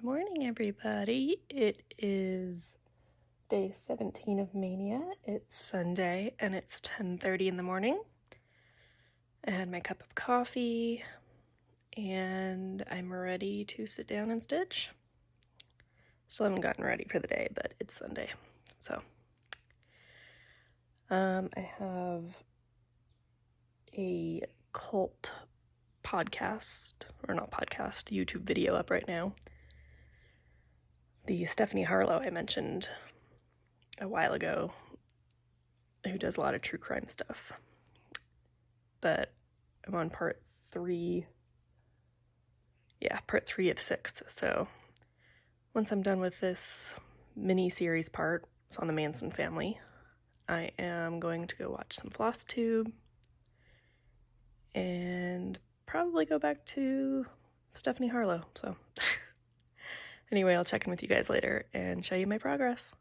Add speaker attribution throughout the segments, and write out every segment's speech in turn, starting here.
Speaker 1: Good morning, everybody. It is day 17 of Mania. It's Sunday and it's 10:30 in the morning. I had my cup of coffee and I'm ready to sit down and stitch. Still haven't gotten ready for the day, but it's Sunday. So I have a cult podcast, or not podcast, YouTube video up right now. The Stephanie Harlow I mentioned a while ago, who does a lot of true crime stuff. But I'm on part 3. Yeah, part 3 of 6. So once I'm done with this mini-series part, it's on the Manson family, I am going to go watch some Floss Tube and probably go back to Stephanie Harlow. So anyway, I'll check in with you guys later and show you my progress.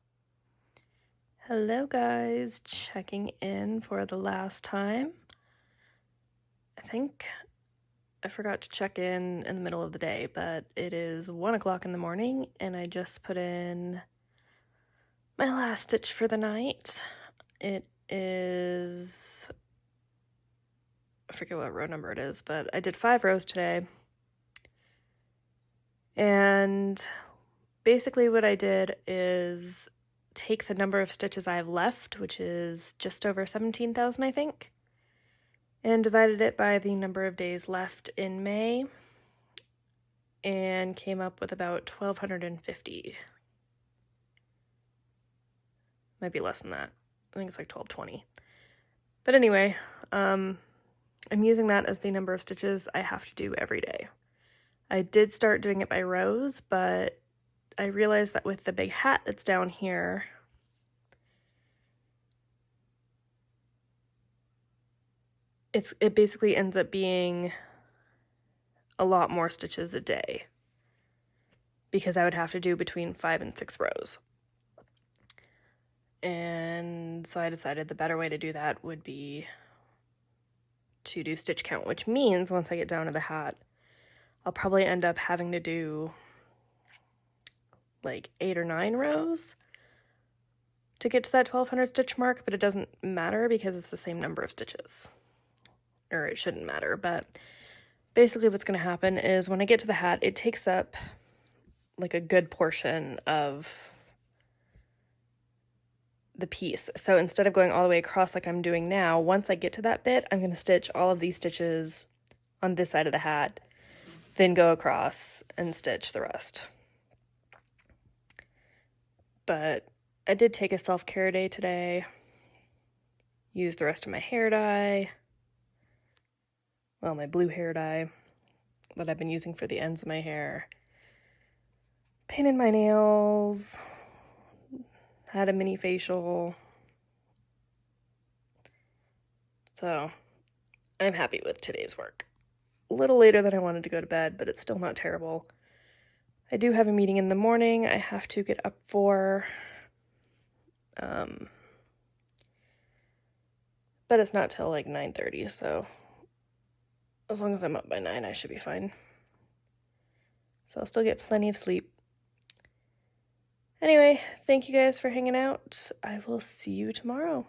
Speaker 1: Hello guys, checking in for the last time. I think I forgot to check in the middle of the day, but it is 1 o'clock in the morning and I just put in my last stitch for the night. It is, I forget what row number it is, but I did 5 rows today. And basically what I did is take the number of stitches I have left, which is just over 17,000, I think, and divided it by the number of days left in May, and came up with about 1,250. Might be less than that. I think it's like 1,220. But anyway, I'm using that as the number of stitches I have to do every day. I did start doing it by rows, but I realized that with the big hat that's down here, it basically ends up being a lot more stitches a day, because I would have to do between 5 and 6 rows. And so I decided the better way to do that would be to do stitch count, which means once I get down to the hat, I'll probably end up having to do like 8 or 9 rows to get to that 1,200 stitch mark, but it doesn't matter because it's the same number of stitches. Or it shouldn't matter, but basically what's going to happen is when I get to the hat, it takes up like a good portion of the piece. So instead of going all the way across like I'm doing now, once I get to that bit, I'm going to stitch all of these stitches on this side of the hat, then go across and stitch the rest. But I did take a self-care day today, used the rest of my hair dye, well, my blue hair dye that I've been using for the ends of my hair, painted my nails, had a mini facial. So I'm happy with today's work. A little later than I wanted to go to bed, but it's still not terrible. I do have a meeting in the morning I have to get up for, but it's not till like 9:30, so as long as I'm up by 9, I should be fine. So I'll still get plenty of sleep. Anyway, thank you guys for hanging out. I will see you tomorrow.